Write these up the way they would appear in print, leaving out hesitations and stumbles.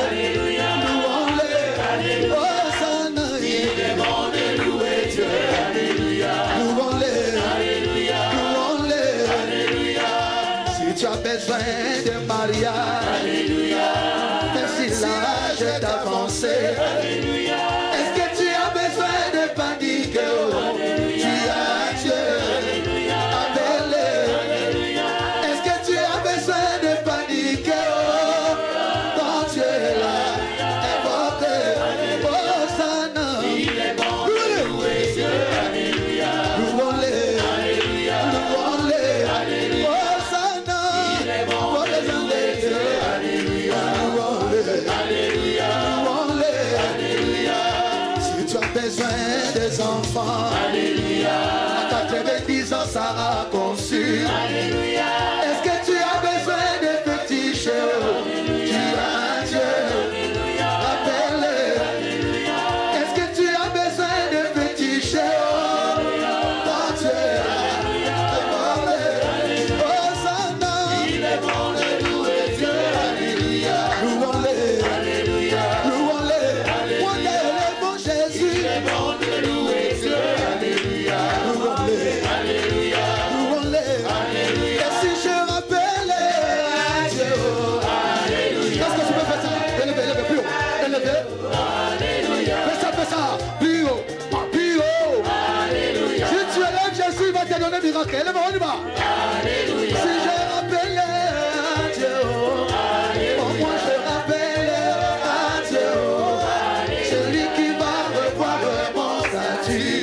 Alléluia. Louons-le. Hosanna. Il est bon de louer Dieu. Alléluia. Louons-le. Alléluia. Louons-le. Alléluia. Si tu as besoin de mariage, alléluia. Même si l'âge est avancé, alléluia. Est-ce que tu as besoin de paniquer? Tu as Dieu. Alléluia. Appelle-le. Alléluia. Est-ce que tu as besoin de paniquer? Quand tu es là, invoque. Hosanna. Il est bon de louer Dieu. Alléluia. Louons-le. Alléluia. Louons-le. Alléluia. Hosanna. Il est bon de louer Dieu. Alléluia. Louons-le. Alléluia. Louons-le. Alléluia. Si tu as besoin des enfants, alléluia. À 90 ans, Sarah a conçu. Alléluia. Est-ce que tu as besoin de petits cheveux? Tu as Dieu. Alléluia. Appelle-le. Alléluia. Est-ce que tu as besoin de petits cheveux? Quand tu es là, invoque-le. Hosanna. Il est bon de louer Dieu. Alléluia. Louons-le. Alléluia. Louons-le. Alléluia. Mon Jésus. Il est bon de louer Dieu. Alléluia. Louons-le. Alléluia. Louons-le. Alléluia. Et si je rappelle Dieu, alléluia. Est-ce que tu peux faire ça? Élevez, plus haut. Élevez. Alléluia. Fais ça. Plus haut. Plus haut. Alléluia. Si tu élèves Jésus, il va te donner un miracle. Élève, on y va. Alléluia. Si je rappelle Dieu, au moins je rappelle à Dieu, celui qui va revoir mon statut.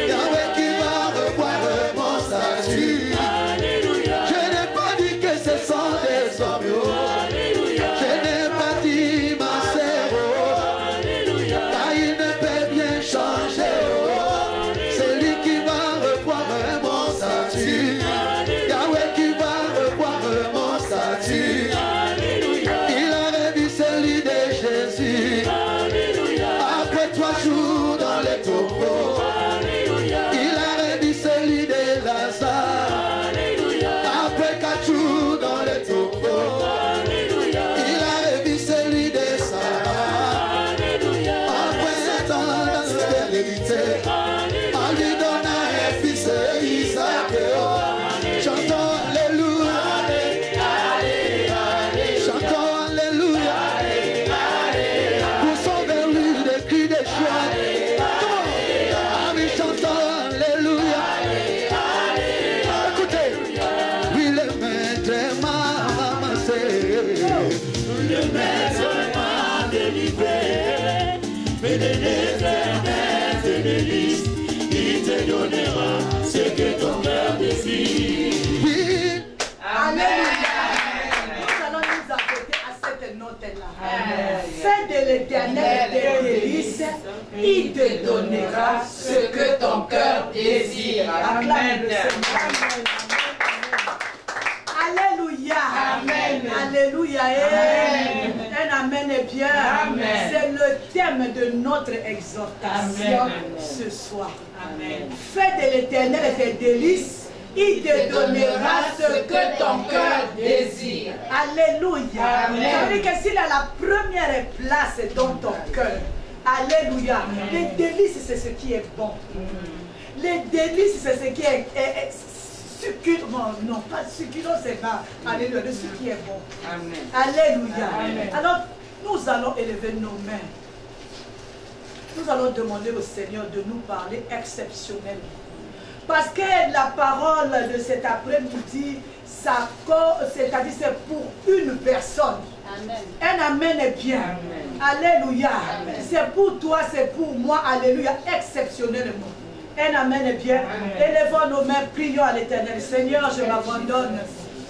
Yahweh qui va revoir mon statut. Je n'ai pas dit que ce sont des hommes. Je n'ai pas dit ma sœur. Car il ne peut bien changer. Celui qui va revoir mon statut. Yahweh qui va revoir mon statut. Il a revu celui de Jésus. Après 3 jours dans les tombeaux, il a revu celui de Lazare. Après 4 jours dans les tombeaux, il a revu celui de Sarah. Après 7 ans dans la stérilité, en lui donnant un fils Isaac. Chantons Alléluia. Chantons Alléluia. Poussons vers lui des cris de joie. Ah oui, chantons Alléluia. Écoutez. Oui, le maître m'a ramassé. Le maître m'a délivré. Mais de l'Éternel te délice. Il te donnera ce que ton cœur désire. Oui. Alléluia. Nous allons nous apporter à cette note-là. Fais de l'Éternel des délices, il te donnera ce que ton cœur désire. Acclame le Seigneur. Alléluia. Amen. Alléluia. Amen. Un amen est bien. C'est le thème de notre exhortation ce soir. Amen. Fais de l'Éternel des délices. Il te donnera ce que ton cœur désire. Alléluia. Ça veut dire que s'il a la première place dans ton cœur, alléluia. Les délices, c'est ce qui est bon. Les délices, c'est ce qui est succulent. Non, pas succulent, c'est pas. Alléluia, de ce qui est bon. Amen. Alléluia. Amen. Alors, nous allons élever nos mains. Nous allons demander au Seigneur de nous parler exceptionnellement. Parce que la parole de cet après-midi, c'est-à-dire c'est pour une personne. Amen. Un amen est bien. Amen. Alléluia. C'est pour toi, c'est pour moi. Alléluia. Exceptionnellement. Un amen est bien. Amen. Élevons nos mains, prions à l'Éternel. Seigneur, je m'abandonne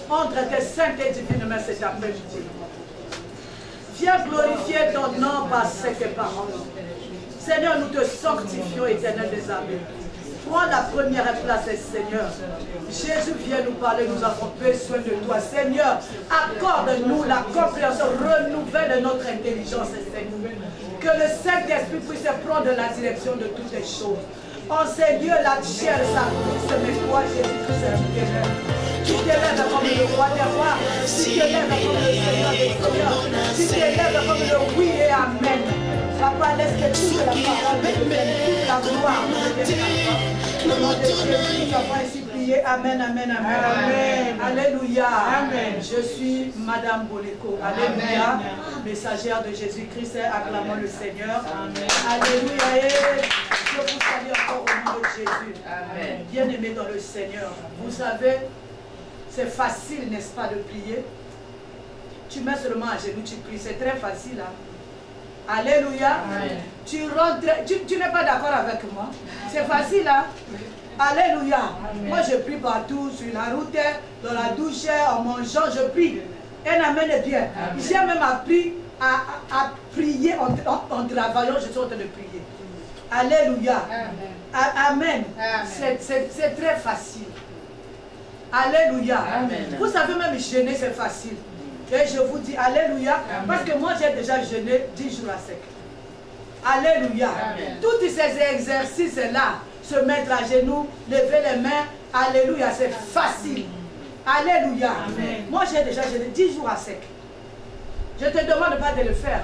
entre tes saintes et divines mains cet après-midi. Viens glorifier ton nom par cette parole. Seigneur, nous te sanctifions, Éternel des armées. Prends la première place, Seigneur. Jésus vient nous parler, nous avons besoin de toi. Seigneur, accorde-nous la compréhension, renouvelle notre intelligence, Seigneur. Que le Saint-Esprit puisse prendre la direction de toutes les choses. En ces lieux, la chair s'accuse, mais toi, Jésus-Christ, Tu t'élèves comme le roi des rois. Tu t'élèves comme le Seigneur des seigneurs. Tu t'élèves comme le oui et amen. Papa, laisse que toute la parole devienne toute la gloire. Le nom de Jésus, papa, ici prier. Amen, amen, amen. Amen. Alléluia. Amen. Je suis Madame Boleko. Alléluia. Messagère de Jésus-Christ, acclamons le Seigneur. Amen. Alléluia. Et je vous salue encore au nom de Jésus. Amen. Bien-aimés dans le Seigneur, vous savez, c'est facile, n'est-ce pas, de prier. Tu mets seulement à genoux, tu pries. C'est très facile. Hein? Alléluia. Amen. Tu rentres, tu n'es pas d'accord avec moi. C'est facile, hein? Alléluia. Amen. Moi, je prie partout, sur la route, dans la douche, en mangeant, je prie. Un amen est bien. J'ai même appris à prier en travaillant, je suis en train de prier. Alléluia. Amen. Amen. C'est très facile. Alléluia. Amen. Vous savez, même jeûner, c'est facile. Et je vous dis Alléluia. Amen. Parce que moi, j'ai déjà jeûné 10 jours à sec. Alléluia. Amen. Tous ces exercices-là, se mettre à genoux, lever les mains, Alléluia, c'est facile. Alléluia. Amen. Moi, j'ai déjà jeûné 10 jours à sec. Je te demande pas de le faire.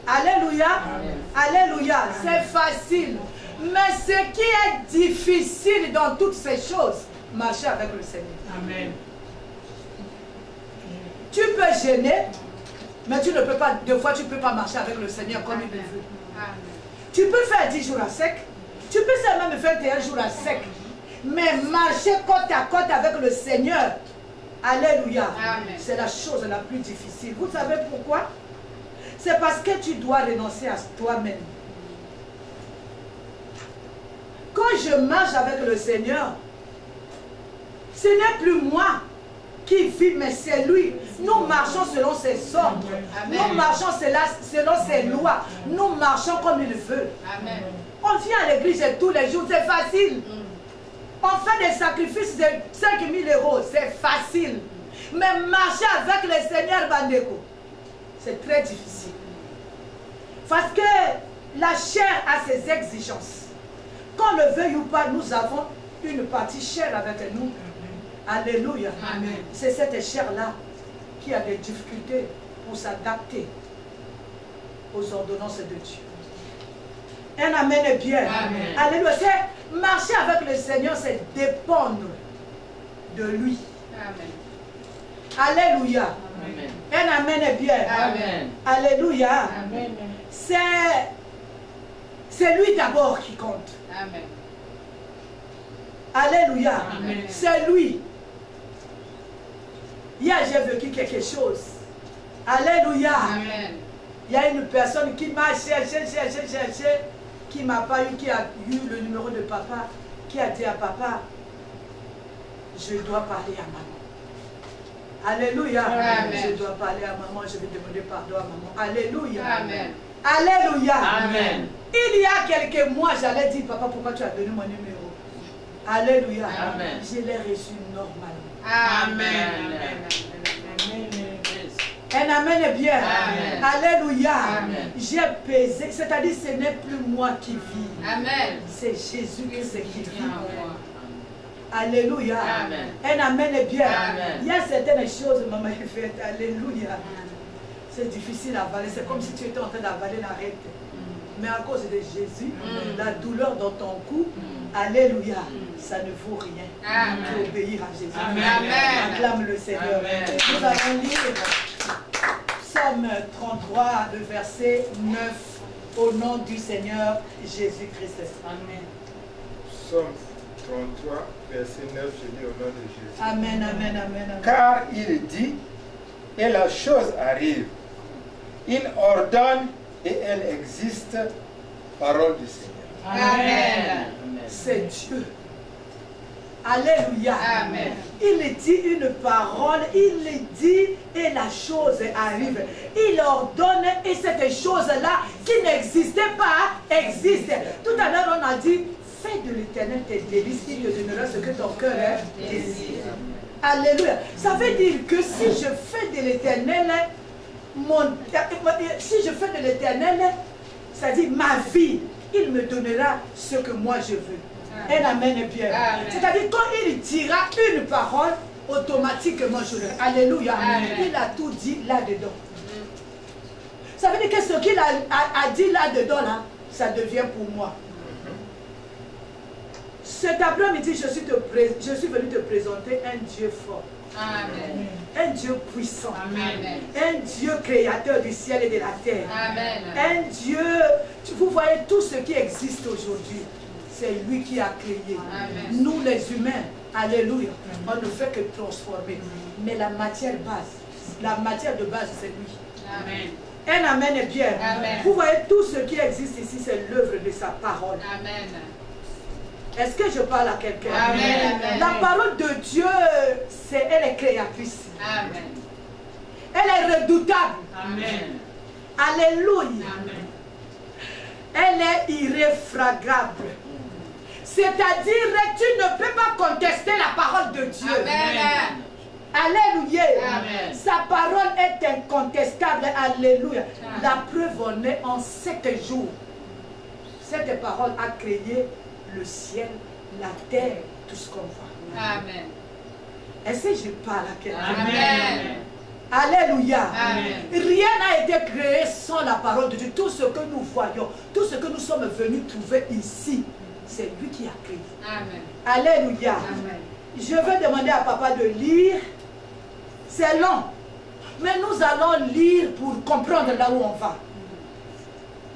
Alléluia. Amen. Alléluia. C'est facile. Mais ce qui est difficile dans toutes ces choses, marcher avec le Seigneur. Amen. Tu peux jeûner, mais tu ne peux pas, deux fois tu ne peux pas marcher avec le Seigneur comme il le veut. Amen. Tu peux faire 10 jours à sec, tu peux même faire 21 jours à sec, mais marcher côte à côte avec le Seigneur, alléluia, c'est la chose la plus difficile. Vous savez pourquoi? C'est parce que tu dois renoncer à toi-même. Quand je marche avec le Seigneur, ce n'est plus moi qui vit, mais c'est lui. Nous marchons selon ses ordres. Amen. Nous marchons selon ses lois. Nous marchons comme il veut. Amen. On vient à l'église tous les jours, c'est facile. On fait des sacrifices de 5 000 €, c'est facile. Mais marcher avec le Seigneur Bandeko, c'est très difficile. Parce que la chair a ses exigences. Qu'on le veuille ou pas, nous avons une partie chair avec nous. Alléluia. C'est cette chair-là qui a des difficultés pour s'adapter aux ordonnances de Dieu. Un amen est bien. Amen. Alléluia. Marcher avec le Seigneur, c'est dépendre de lui. Amen. Alléluia. Amen. Un amen est bien. Amen. Alléluia. C'est lui d'abord qui compte. Amen. Alléluia. C'est lui. Hier, j'ai vécu quelque chose. Alléluia. Amen. Il y a une personne qui m'a cherché, qui m'a pas eu, qui a eu le numéro de papa, qui a dit à papa, je dois parler à maman. Alléluia. Amen. Je dois parler à maman, je vais demander pardon à maman. Alléluia. Amen. Alléluia. Amen. Il y a quelques mois, j'allais dire, papa, pourquoi tu as donné mon numéro? Alléluia. Amen. Je l'ai reçu normalement. Amen. Un amen est bien. Amen. Alléluia. J'ai pesé, c'est-à-dire ce n'est plus moi qui vis. Amen. C'est Jésus-Christ qui vit en moi. Alléluia. Amen. Un amen est bien. Amen. Il y a certaines choses, maman, qui fait. Alléluia. C'est difficile à avaler. C'est comme si tu étais en train d'avaler la règle. Mais à cause de Jésus, la douleur dans ton cou, alléluia, ça ne vaut rien. Amen. Tu obéir à Jésus. Amen. Acclame le Seigneur. Amen. Nous allons lire Psaume 33, le verset 9, au nom du Seigneur Jésus-Christ. Amen. Psaume 33, verset 9, je lis au nom de Jésus. Amen, amen, amen, amen. Car il dit, et la chose arrive. Il ordonne et elle existe, parole du Seigneur. Amen. C'est Dieu. Alléluia. Amen. Il dit une parole, il dit et la chose arrive. Il ordonne et cette chose-là qui n'existait pas existe. Tout à l'heure on a dit, fais de l'Éternel tes délices, il te donnera ce que ton cœur désire. Alléluia. Ça veut dire que si je fais de l'Éternel, si je fais de l'Éternel, c'est-à-dire ma vie, il me donnera ce que moi je veux. Un amen est bien. C'est-à-dire quand il dira une parole, automatiquement je le... Alléluia. Il a tout dit là-dedans. Ça veut dire que ce qu'il a dit là-dedans, là, ça devient pour moi. Cet après-midi, je suis venu te présenter un Dieu fort. Amen. Un Dieu puissant. Amen. Un Dieu créateur du ciel et de la terre. Amen. Un Dieu, vous voyez tout ce qui existe aujourd'hui, c'est lui qui a créé. Amen. Nous les humains, alléluia, on ne fait que transformer. Mais la matière de base, c'est lui. Amen. Un amen est bien. Amen. Vous voyez tout ce qui existe ici, c'est l'œuvre de sa parole. Amen. Est-ce que je parle à quelqu'un? Amen. La parole de Dieu, elle est créatrice. Amen. Elle est redoutable. Amen. Alléluia. Amen. Elle est irréfragable. C'est-à-dire que tu ne peux pas contester la parole de Dieu. Amen. Alléluia. Amen. Sa parole est incontestable. Alléluia. La preuve en est en 7 jours. Cette parole a créé le ciel, la terre, tout ce qu'on voit. Amen. Est-ce que je parle à quelqu'un? Amen. Alléluia. Amen. Rien n'a été créé sans la parole de Dieu. Tout ce que nous voyons, tout ce que nous sommes venus trouver ici, c'est lui qui a créé. Amen. Alléluia. Amen. Je vais demander à papa de lire. C'est long. Mais nous allons lire pour comprendre là où on va.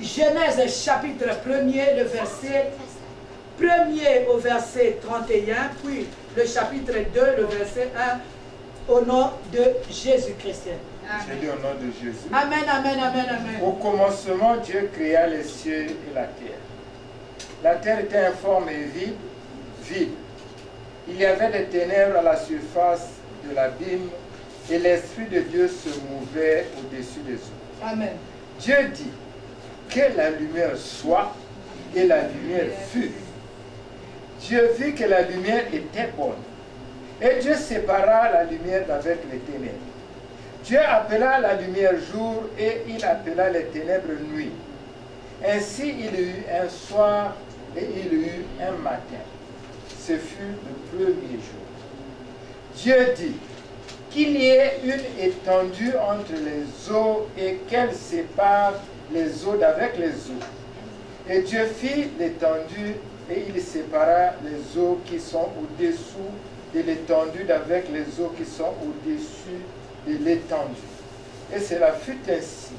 Genèse chapitre 1er, le verset 1er au verset 31, puis le chapitre 2, le verset 1, au nom de Jésus-Christ. Je dis au nom de Jésus. Amen, amen, amen, amen. Au commencement, Dieu créa les cieux et la terre. La terre était informe et vide. Il y avait des ténèbres à la surface de l'abîme et l'Esprit de Dieu se mouvait au-dessus des eaux. Amen. Dieu dit que la lumière soit et la lumière fut. Dieu vit que la lumière était bonne. Et Dieu sépara la lumière d'avec les ténèbres. Dieu appela la lumière jour et il appela les ténèbres nuit. Ainsi il y eut un soir et il y eut un matin. Ce fut le premier jour. Dieu dit qu'il y ait une étendue entre les eaux et qu'elle sépare les eaux d'avec les eaux. Et Dieu fit l'étendue et il sépara les eaux qui sont au-dessous de l'étendue d'avec les eaux qui sont au-dessus de l'étendue. Et cela fut ainsi.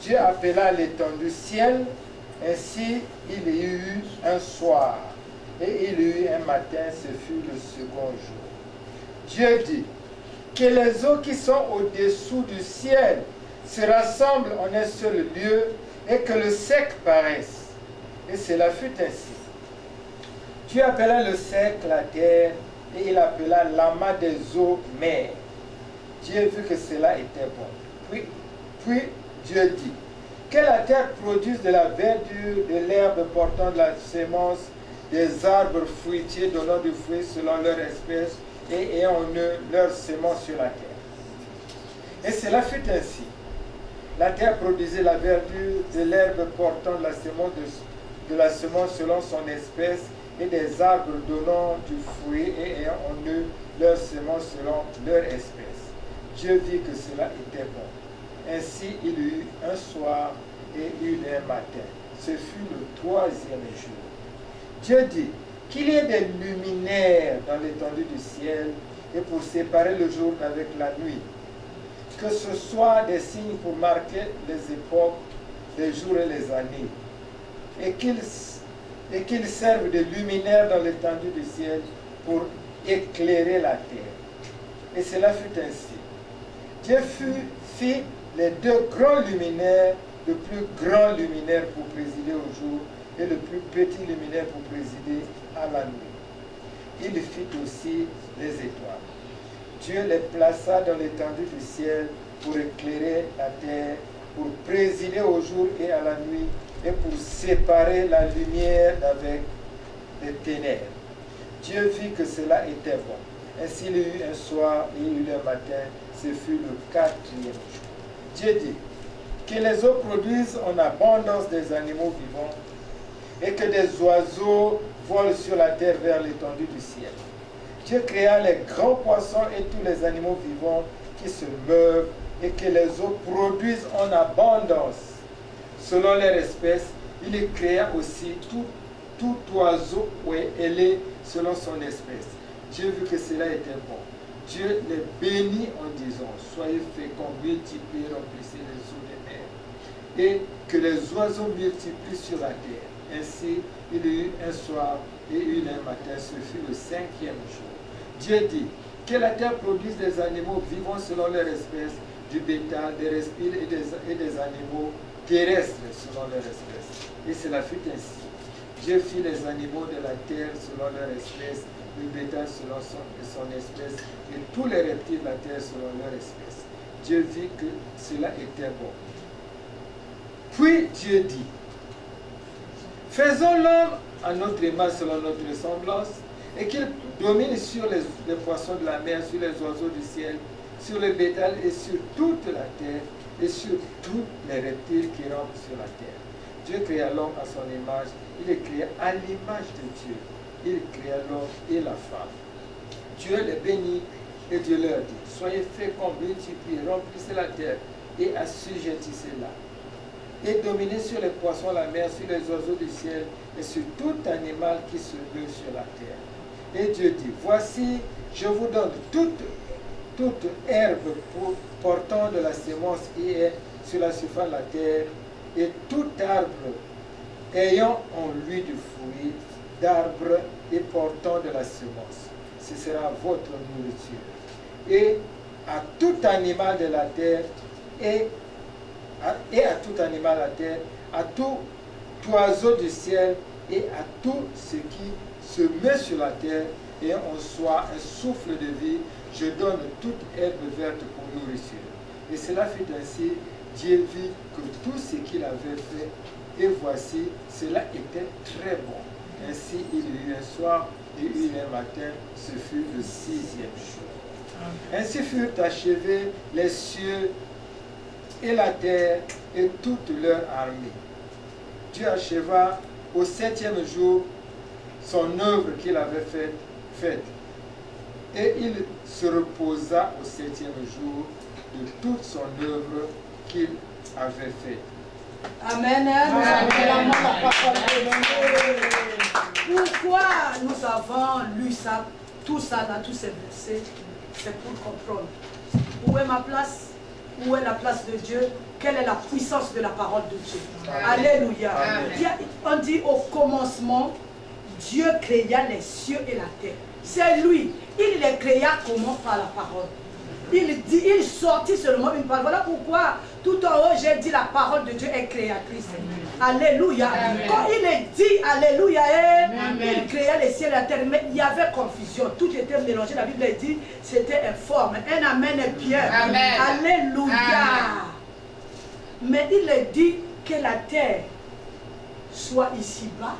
Dieu appela l'étendue ciel, ainsi il y eut un soir, et il y eut un matin, ce fut le second jour. Dieu dit que les eaux qui sont au-dessous du ciel se rassemblent en un seul lieu, et que le sec paraisse. Et cela fut ainsi. Dieu appela le sec la terre, et il appela l'amas des eaux mer. Dieu vit que cela était bon. Puis Dieu dit que la terre produise de la verdure, de l'herbe portant de la sémence, des arbres fruitiers donnant du fruit selon leur espèce, et ayant en eux leur sémence sur la terre. Et cela fut ainsi. La terre produisait la verdure, de l'herbe portant de la sémence selon son espèce, et des arbres donnant du fruit et ayant en eux leur sémence selon leur espèce. Dieu vit que cela était bon. Ainsi il y eut un soir et une un matin. Ce fut le troisième jour. Dieu dit qu'il y ait des luminaires dans l'étendue du ciel et pour séparer le jour d'avec la nuit. Que ce soit des signes pour marquer les époques, les jours et les années. Et qu'ils servent de luminaires dans l'étendue du ciel pour éclairer la terre. Et cela fut ainsi. Dieu fit les deux grands luminaires, le plus grand luminaire pour présider au jour et le plus petit luminaire pour présider à la nuit. Il fit aussi les étoiles. Dieu les plaça dans l'étendue du ciel pour éclairer la terre, pour présider au jour et à la nuit, et pour séparer la lumière d'avec les ténèbres. Dieu vit que cela était bon. Ainsi il y eut un soir et il y eut un matin, ce fut le quatrième jour. Dieu dit que les eaux produisent en abondance des animaux vivants et que des oiseaux volent sur la terre vers l'étendue du ciel. Dieu créa les grands poissons et tous les animaux vivants qui se meuvent et que les eaux produisent en abondance. Selon leur espèce, il créa aussi tout oiseau ailé selon son espèce. Dieu vit que cela était bon. Dieu les bénit en disant, soyez féconds, multipliez, remplissez les eaux des mers, et que les oiseaux multiplient sur la terre. Ainsi, il y eut un soir et une un matin, ce fut le 5e jour. Dieu dit, que la terre produise des animaux vivants selon leur espèce, du bétail, des reptiles et des animaux terrestres selon leur espèce. Et cela fut ainsi. Dieu fit les animaux de la terre selon leur espèce, le bétail selon son espèce, et tous les reptiles de la terre selon leur espèce. Dieu vit que cela était bon. Puis Dieu dit, faisons l'homme à notre image selon notre ressemblance, et qu'il domine sur les poissons de la mer, sur les oiseaux du ciel, sur le bétail et sur toute la terre, et sur tous les reptiles qui rampent sur la terre. Dieu créa l'homme à son image, il les créa à l'image de Dieu. Il créa l'homme et la femme. Dieu les bénit et Dieu leur dit, soyez féconds, multipliez, remplissez la terre et assujettissez-la. Et dominez sur les poissons de la mer, sur les oiseaux du ciel et sur tout animal qui se meut sur la terre. Et Dieu dit, voici, je vous donne toute herbe portant de la sémence qui est sur la surface de la terre, et tout arbre ayant en lui du fruit d'arbre et portant de la semence. Ce sera votre nourriture. Et à tout animal de la terre, et à tout animal de la terre, à tout oiseau du ciel, et à tout ce qui se met sur la terre, et en soi un souffle de vie, je donne toute herbe verte pour nourriture. Et cela fut ainsi, Dieu vit que tout ce qu'il avait fait, et voici, cela était très bon. Ainsi, il y eut un soir et il y eut un matin, ce fut le 6e jour. Ainsi furent achevés les cieux et la terre et toute leur armée. Dieu acheva au 7e jour son œuvre qu'il avait faite. Et il se reposa au 7e jour de toute son œuvre qu'il avait faite. Amen. Amen. Pourquoi nous avons lu ça, tout ça, là, tous ces versets? C'est pour comprendre où est ma place, où est la place de Dieu, quelle est la puissance de la parole de Dieu. Amen. Alléluia. Amen. On dit au commencement, Dieu créa les cieux et la terre. C'est lui. Il les créa comment? Par la parole. Il sortit seulement une parole. Voilà pourquoi tout en haut j'ai dit la parole de Dieu est créatrice. Alléluia. Amen. Quand il est dit Alléluia, il créa les cieux et la terre, mais il y avait confusion. Tout était mélangé. La Bible dit c'était informe. Un amen est bien. Amen. Alléluia. Amen. Mais il est dit que la terre soit ici-bas.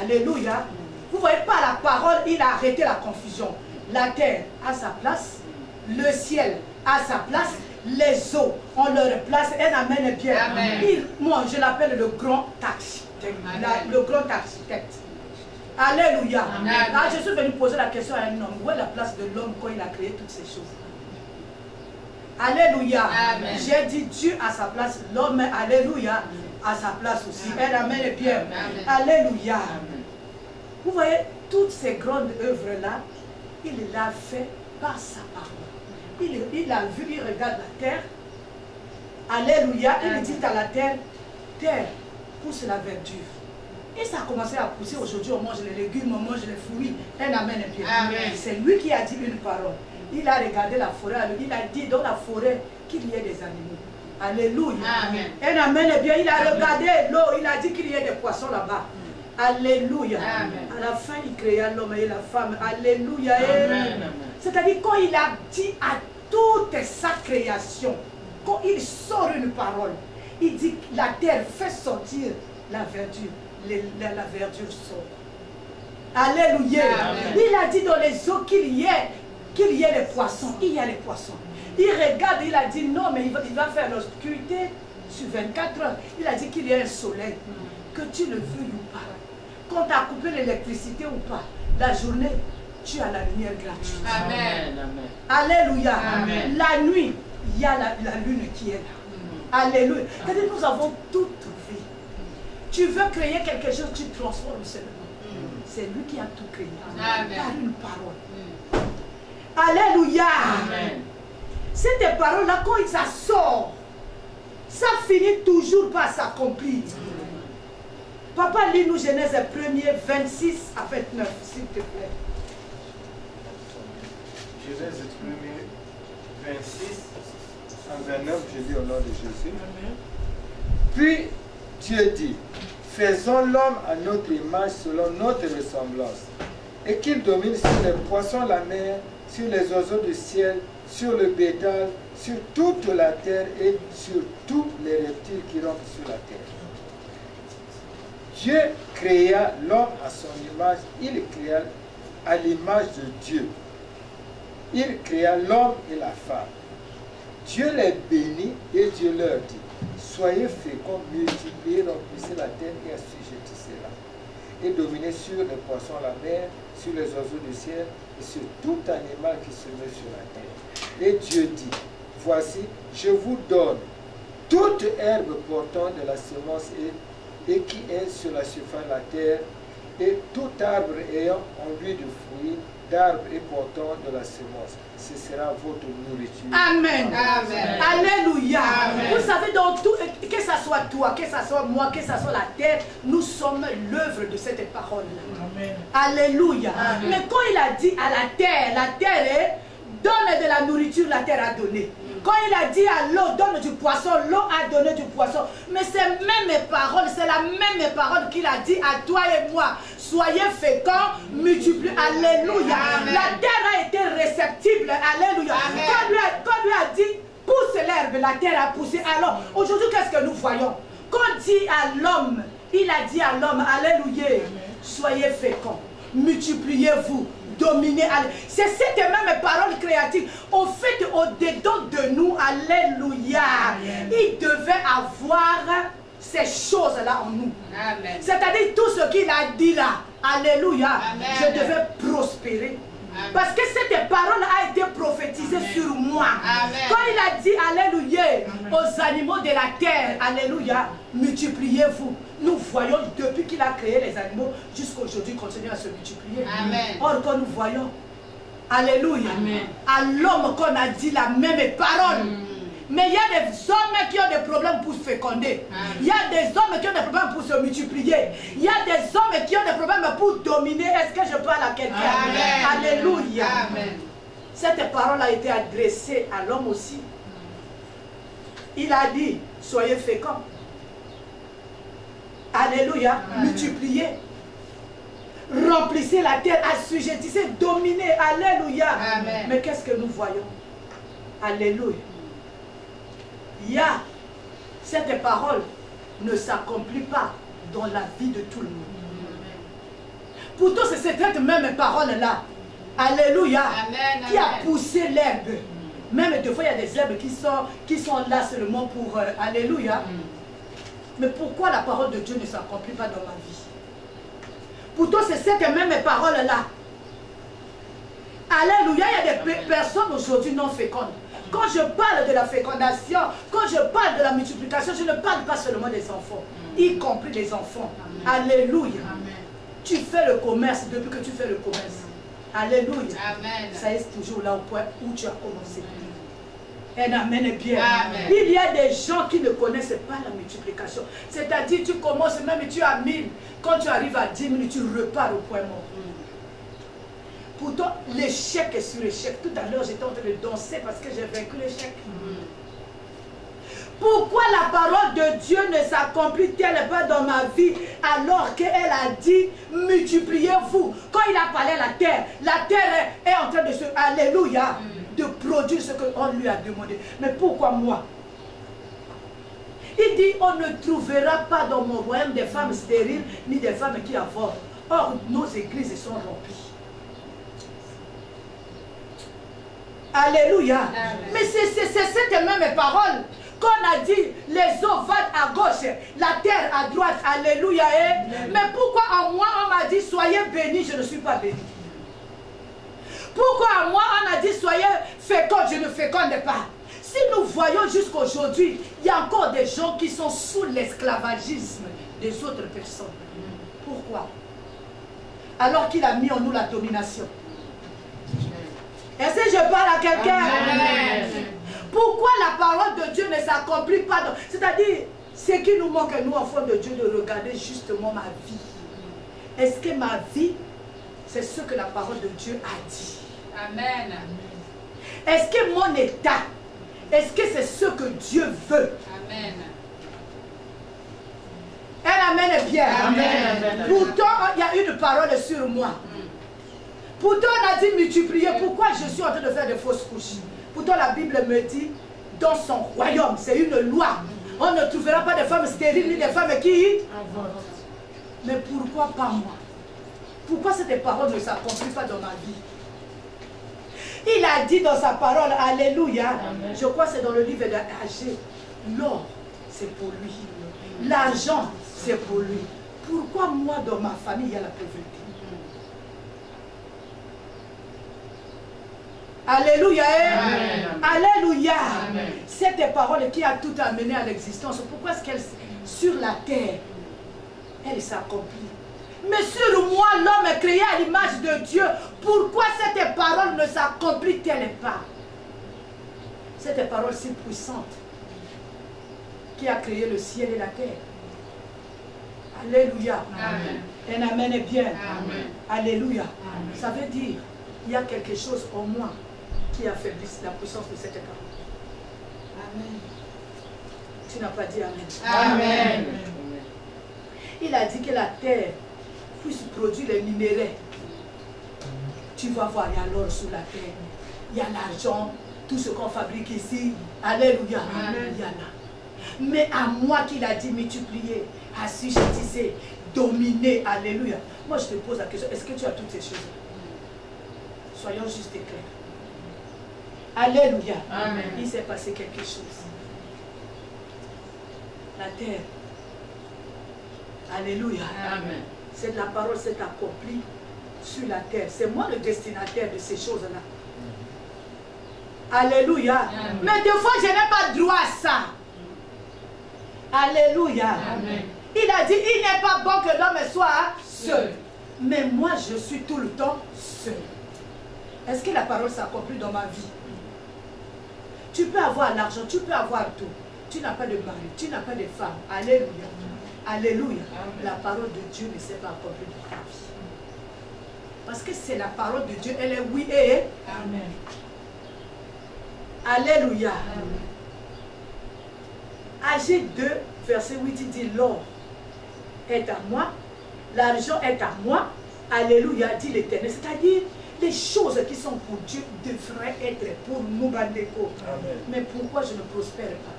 Alléluia. Vous ne voyez pas la parole, il a arrêté la confusion. La terre a sa place, le ciel a sa place, les eaux ont leur place. Un amen est bien. Moi, je l'appelle le grand architecte. Le grand architecte. Alléluia. Là, je suis venu poser la question à un homme. Où est la place de l'homme quand il a créé toutes ces choses? Alléluia. J'ai dit Dieu à sa place, l'homme, alléluia, à sa place aussi. Un amen est bien. Alléluia. Vous voyez, toutes ces grandes œuvres-là, il l'a fait par sa parole. Il a vu, il regarde la terre. Alléluia. Il dit à la terre, terre, pousse la verdure. Et ça a commencé à pousser. Aujourd'hui, on mange les légumes, on mange les fruits. Un amen est bien. C'est lui qui a dit une parole. Il a regardé la forêt. Il a dit dans la forêt qu'il y ait des animaux. Alléluia. Un amen est bien. Il a regardé l'eau. Il a dit qu'il y ait des poissons là-bas. Alléluia. À la fin, il créa l'homme et la femme. Alléluia. C'est-à-dire, quand il a dit à toute sa création, quand il sort une parole, il dit que la terre fait sortir la verdure. La verdure sort. Alléluia. Il a dit dans les eaux qu'il y ait les poissons. Il y a les poissons. Il regarde, il a dit non, mais il va faire l'obscurité sur 24 heures. Il a dit qu'il y a un soleil. Que tu le veuilles ou pas. Quand tu as coupé l'électricité ou pas, la journée, tu as la lumière gratuite. Amen. Alléluia. Amen. La nuit, il y a la lune qui est là. Alléluia. C'est-à-dire nous avons tout trouvé. Tu veux créer quelque chose, tu transformes seulement. C'est lui qui a tout créé. Amen. Par une parole. Alléluia. Amen. Cette parole-là, quand ça sort, ça finit toujours par s'accomplir. Papa, lis-nous Genèse 1er, 26 à 29, s'il te plaît. Genèse 1er, 26 à 29, je dis au nom de Jésus. Puis Dieu dit, faisons l'homme à notre image selon notre ressemblance, et qu'il domine sur les poissons de la mer, sur les oiseaux du ciel, sur le bétail, sur toute la terre et sur tous les reptiles qui rampent sur la terre. Dieu créa l'homme à son image, il créa à l'image de Dieu. Il créa l'homme et la femme. Dieu les bénit et Dieu leur dit, soyez féconds, multipliez, remplissez la terre et assujettissez-la. Et dominez sur les poissons de la mer, sur les oiseaux du ciel et sur tout animal qui se met sur la terre. Et Dieu dit, voici, je vous donne toute herbe portant de la semence et qui est sur la surface de la terre, et tout arbre ayant en lui de fruits, d'arbres et portant de la semence. Ce sera votre nourriture. Amen. Amen. Alléluia. Amen. Vous savez, dans tout, que ce soit toi, que ce soit moi, que ce soit la terre, nous sommes l'œuvre de cette parole-là. Alléluia. Amen. Mais quand il a dit à la terre est, donne de la nourriture, la terre a donné. Quand il a dit à l'eau, donne du poisson, l'eau a donné du poisson. Mais c'est même parole, c'est la même parole qu'il a dit à toi et moi. Soyez féconds, multipliez. Alléluia. Amen. La terre a été réceptible. Alléluia. Amen. Quand lui a dit, pousse l'herbe, la terre a poussé. Alors, aujourd'hui, qu'est-ce que nous voyons? Quand dit à l'homme, il a dit à l'homme, alléluia, soyez féconds, multipliez-vous. Dominer. C'est cette même parole créative. Au fait, au-dedans de nous, alléluia, il devait avoir ces choses-là en nous. C'est-à-dire tout ce qu'il a dit là, alléluia, Amen. je devais prospérer. Amen. Parce que cette parole a été prophétisée sur moi. Amen. Quand il a dit, alléluia, aux animaux de la terre, alléluia, multipliez-vous. Nous voyons depuis qu'il a créé les animaux jusqu'à aujourd'hui continuer à se multiplier. Amen. Or, quand nous voyons, alléluia, Amen. à l'homme qu'on a dit la même parole. Mais il y a des hommes qui ont des problèmes pour se féconder. Il y a des hommes qui ont des problèmes pour se multiplier. Il y a des hommes qui ont des problèmes pour dominer. Est-ce que je parle à quelqu'un? Alléluia. Amen. Cette parole a été adressée à l'homme aussi. Il a dit, soyez féconds. Alléluia. Multipliez. Remplissez la terre, assujettissez, dominez. Alléluia. Amen. Mais qu'est-ce que nous voyons? Alléluia. Il y a cette parole ne s'accomplit pas dans la vie de tout le monde. Pourtant, c'est cette même parole-là, alléluia, Amen, qui a amen. poussé l'herbe. Même des fois, il y a des herbes qui sont là seulement pour alléluia. Mais pourquoi la parole de Dieu ne s'accomplit pas dans ma vie? Pourtant, c'est cette même parole-là. Alléluia, il y a des personnes aujourd'hui non fécondes. Quand je parle de la fécondation, quand je parle de la multiplication, je ne parle pas seulement des enfants, y compris les enfants. Alléluia. Tu fais le commerce depuis que tu fais le commerce. Alléluia. Amen. Ça est toujours là au point où tu as commencé. Un amen est bien. Amen. Il y a des gens qui ne connaissent pas la multiplication. C'est-à-dire, tu commences même, tu as 1000. Quand tu arrives à 10 000, tu repars au point mort. Pourtant, l'échec est sur l'échec. Tout à l'heure, j'étais en train de danser parce que j'ai vaincu l'échec. Pourquoi la parole de Dieu ne s'accomplit-elle pas dans ma vie alors qu'elle a dit multipliez-vous? Quand il a parlé à la terre est en train de se, alléluia, de produire ce qu'on lui a demandé. Mais pourquoi moi? Il dit on ne trouvera pas dans mon royaume des femmes stériles ni des femmes qui avortent. Or, nos églises sont remplies. Alléluia. Amen. Mais c'est cette même parole qu'on a dit, les eaux vont à gauche, la terre à droite. Alléluia. Mais pourquoi en moi on m'a dit, soyez bénis, je ne suis pas béni? Pourquoi à moi on a dit soyez féconds, je ne féconde pas? Si nous voyons jusqu'aujourd'hui, il y a encore des gens qui sont sous l'esclavagisme des autres personnes. Pourquoi? Alors qu'il a mis en nous la domination. Est-ce que je parle à quelqu'un? Pourquoi la parole de Dieu ne s'accomplit pas? C'est-à-dire, ce qui nous manque, nous, enfants de Dieu, de regarder justement ma vie. Est-ce que ma vie, c'est ce que la parole de Dieu a dit? Amen. Est-ce que mon état, est-ce que c'est ce que Dieu veut? Amen. Un amen est bien. Amen. Pourtant, il y a une parole sur moi. Pourtant, on a dit multiplier. Pourquoi je suis en train de faire des fausses couches? Pourtant, la Bible me dit, dans son royaume, c'est une loi. On ne trouvera pas de femmes stériles ni des femmes qui avortent. Mais pourquoi pas moi? Pourquoi cette parole ne s'accomplit pas dans ma vie? Il a dit dans sa parole, alléluia. Amen. Je crois que c'est dans le livre d'Agé. L'or, c'est pour lui. L'argent, c'est pour lui. Pourquoi moi, dans ma famille, il y a la pauvreté? Alléluia. Amen. Alléluia. Amen. Cette parole qui a tout amené à l'existence, pourquoi est-ce qu'elle, sur la terre, elle s'accomplit? Mais sur moi, l'homme est créé à l'image de Dieu. Pourquoi cette parole ne s'accomplit-elle pas? Cette parole si puissante qui a créé le ciel et la terre. Alléluia. Amen. Un amen est bien. Amen. Alléluia. Amen. Ça veut dire, il y a quelque chose en moi qui affaiblit la puissance de cette parole. Amen. Tu n'as pas dit amen. Amen. Il a dit que la terre puisse produire les minéraux. Tu vas voir, il y a l'or sur la terre, il y a l'argent, tout ce qu'on fabrique ici. Alléluia. Amen. Il y en a. Mais à moi qu'il a dit multiplier, assujettisser, dominer. Alléluia. Moi je te pose la question, est-ce que tu as toutes ces choses? Soyons juste et clairs. Alléluia. Amen. Il s'est passé quelque chose. La terre. Alléluia. Amen. C'est la parole s'est accomplie sur la terre. C'est moi le destinataire de ces choses-là. Alléluia. Amen. Mais des fois, je n'ai pas droit à ça. Alléluia. Amen. Il a dit, il n'est pas bon que l'homme soit seul. Mais moi, je suis tout le temps seul. Est-ce que la parole s'accomplit dans ma vie? Tu peux avoir l'argent, tu peux avoir tout. Tu n'as pas de mari, tu n'as pas de femme. Alléluia. Alléluia. Amen. La parole de Dieu ne s'est pas accomplie dans ta vie. Parce que c'est la parole de Dieu, elle est oui et amen. Alléluia. Agé 2, verset 8, il dit l'or est à moi, l'argent est à moi. Alléluia, dit l'Éternel. C'est-à-dire, les choses qui sont pour Dieu devraient être pour nous, Bandeko. Mais pourquoi je ne prospère pas?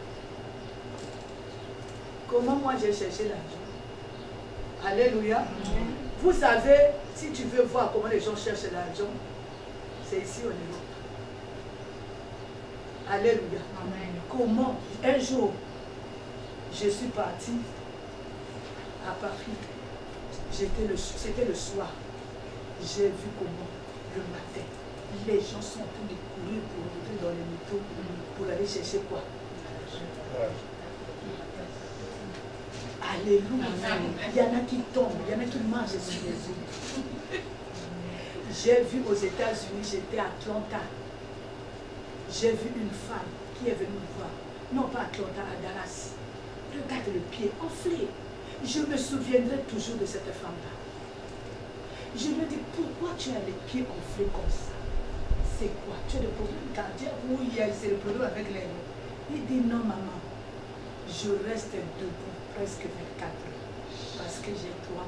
Comment moi j'ai cherché l'argent? Alléluia. Amen. Vous savez, si tu veux voir comment les gens cherchent l'argent, c'est ici en Europe. Alléluia. Amen. Comment? Un jour, je suis partie à Paris. C'était le soir. J'ai vu comment le matin, les gens sont en train de courir pour rentrer dans les métaux pour aller chercher quoi? Alléluia. Il y en a qui tombent, il y en a qui mangent sur les yeux. J'ai vu aux États-Unis, j'étais à Atlanta. J'ai vu une femme qui est venue me voir. Non pas à Atlanta, à Dallas. Regarde le pied enflé. Je me souviendrai toujours de cette femme-là. Je lui dis, pourquoi tu as les pieds enflés comme ça? C'est quoi? Tu as des problèmes cardiaques? Oui, c'est le problème avec les reins. Il dit, non maman, je reste debout presque 24 heures parce que j'ai toi.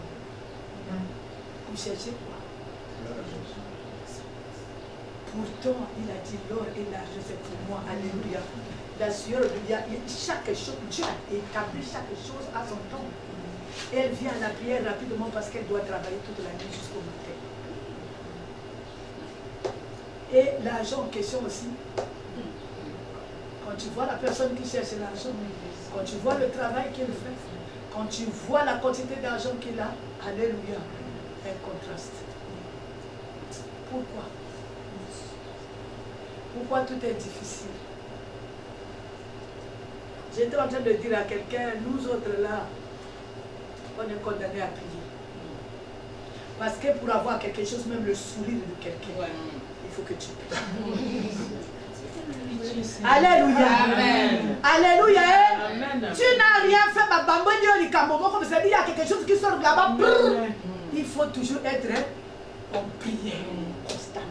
Vous cherchez quoi? Pourtant, il a dit l'or et l'argent, c'est pour moi. Alléluia. La sueur de Dieu, chaque chose, Dieu a établi chaque chose à son temps. Et elle vient à la prière rapidement parce qu'elle doit travailler toute la nuit jusqu'au matin. Et l'argent en question aussi. Quand tu vois la personne qui cherche l'argent, quand tu vois le travail qu'elle fait, quand tu vois la quantité d'argent qu'il a, alléluia, un contraste. Pourquoi? Pourquoi tout est difficile? J'étais en train de dire à quelqu'un, nous autres là, on est condamnés à prier. Parce que pour avoir quelque chose, même le sourire de quelqu'un, il faut que tu pries. Alléluia. Amen. Alléluia. Amen. Tu n'as rien fait, ma bambone, comme ça, il y a quelque chose qui sort là-bas. Il faut toujours être en prière constamment.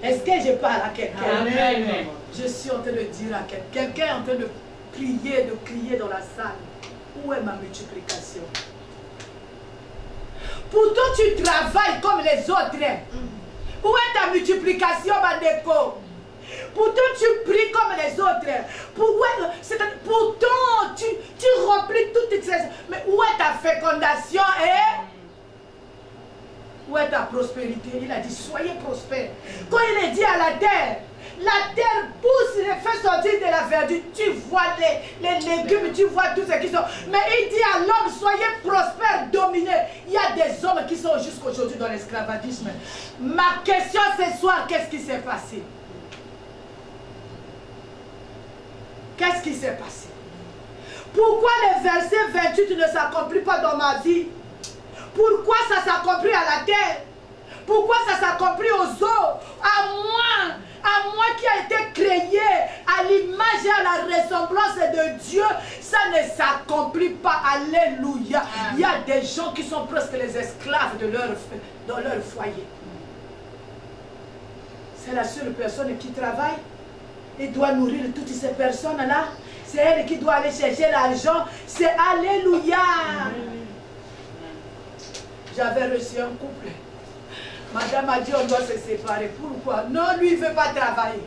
Est-ce que je parle à quelqu'un? Amen. Je suis en train de dire à quelqu'un. Quelqu'un est en train de prier, de crier dans la salle. Où est ma multiplication? Pourtant tu travailles comme les autres. Où est ta multiplication, Bandeko? Pourtant tu pries comme les autres. Pourtant tu remplis toutes ces... Mais où est ta fécondation? Où est ta prospérité? Il a dit soyez prospères. Quand il est dit à la terre pousse, il fait sortir de la verdure. Tu vois les légumes, tu vois tout ce qui sont. Mais il dit à l'homme soyez prospères, dominez. Il y a des hommes qui sont jusqu'aujourd'hui dans l'esclavagisme. Ma question ce soir, qu'est-ce qui s'est passé? Qu'est-ce qui s'est passé? Pourquoi le verset 28 ne s'accomplit pas dans ma vie? Pourquoi ça s'accomplit à la terre? Pourquoi ça s'accomplit aux eaux? À moi qui a été créé à l'image et à la ressemblance de Dieu, ça ne s'accomplit pas. Alléluia. Il y a des gens qui sont presque les esclaves dans leur foyer. C'est la seule personne qui travaille. Il doit nourrir toutes ces personnes-là. C'est elle qui doit aller chercher l'argent. C'est Alléluia. J'avais reçu un couple. Madame a dit on doit se séparer. Pourquoi? Non, lui, il ne veut pas travailler.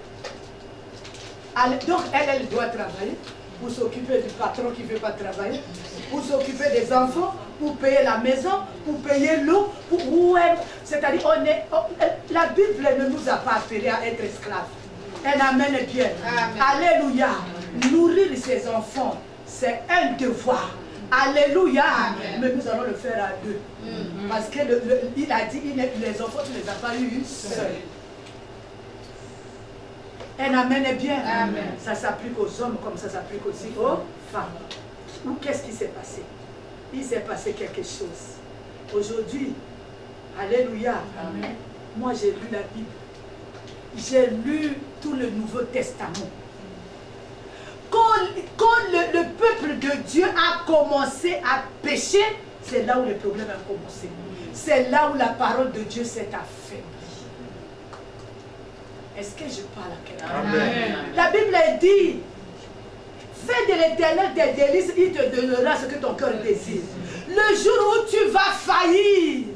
Donc, elle doit travailler pour s'occuper du patron qui ne veut pas travailler, pour s'occuper des enfants, pour payer la maison, pour payer l'eau. C'est-à-dire, la Bible ne nous a pas appelés à être esclaves. Elle amène bien. Amen. Alléluia. Nourrir ses enfants, c'est un devoir. Alléluia. Amen. Mais nous allons le faire à deux. Parce qu'il a dit, les enfants, tu ne les as pas eus seuls. Elle amène bien. Amen. Ça s'applique aux hommes comme ça s'applique aussi aux femmes. Qu'est-ce qui s'est passé? Il s'est passé quelque chose. Aujourd'hui, alléluia. Amen. Moi, j'ai lu la Bible. J'ai lu tout le Nouveau Testament. Quand le peuple de Dieu a commencé à pécher, c'est là où le problème a commencé. C'est là où la parole de Dieu s'est affaiblie. Est-ce que je parle à quelqu'un? La Bible dit, fais de l'Éternel tes délices, il te donnera ce que ton cœur désire. Le jour où tu vas faillir,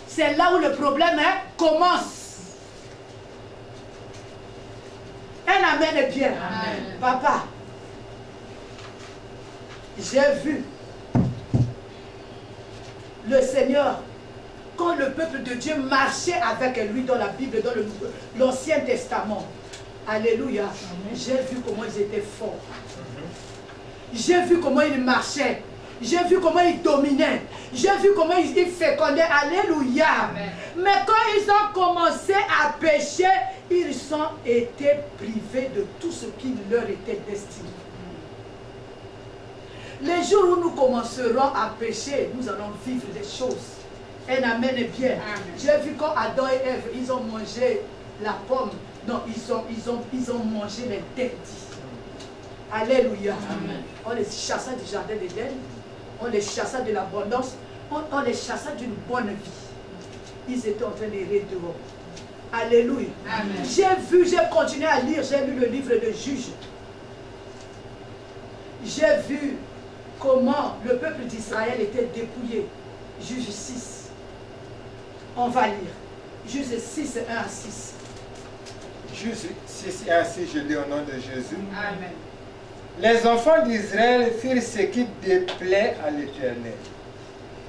c'est là où le problème commence. Elle amène bien. Amen. Papa, j'ai vu le Seigneur, quand le peuple de Dieu marchait avec lui dans la Bible, dans l'Ancien Testament. Alléluia. J'ai vu comment ils étaient forts. J'ai vu comment ils marchaient. J'ai vu comment ils dominaient. J'ai vu comment ils fécondaient. Alléluia. Amen. Mais quand ils ont commencé à pécher, ils ont été privés de tout ce qui leur était destiné. Les jours où nous commencerons à pécher, nous allons vivre des choses. Et amène bien. J'ai vu quand Adam et Ève, ils ont mangé la pomme. Non, ils ont mangé les interdits. Alléluia. Amen. On les chassa du jardin d'Éden. On les chassa de l'abondance. On les chassa d'une bonne vie. Ils étaient en train d'errer dehors. Alléluia. J'ai continué à lire, j'ai lu le livre de Juges. J'ai vu comment le peuple d'Israël était dépouillé. Juges 6. On va lire. Juges 6, 1 à 6. Juges 6, 1 à 6, je lis au nom de Jésus. Amen. Les enfants d'Israël firent ce qui déplaît à l'Éternel.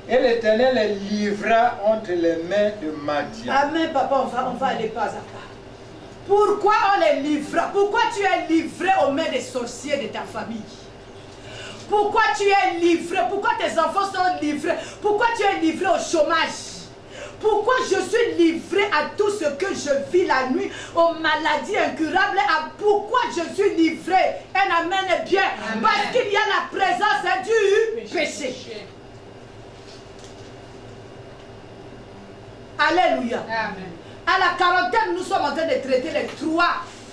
Et l'Éternel les livra entre les mains de Madian. Amen, papa, on va aller pas à pas. Pourquoi on les livra? Pourquoi tu es livré aux mains des sorciers de ta famille? Pourquoi tu es livré? Pourquoi tes enfants sont livrés? Pourquoi tu es livré au chômage? Pourquoi je suis livré à tout ce que je vis la nuit, aux maladies incurables, pourquoi je suis livré? Un amen est bien. Amen. Parce qu'il y a la présence du péché. Alléluia. Amen. À la quarantaine, nous sommes en train de traiter les 3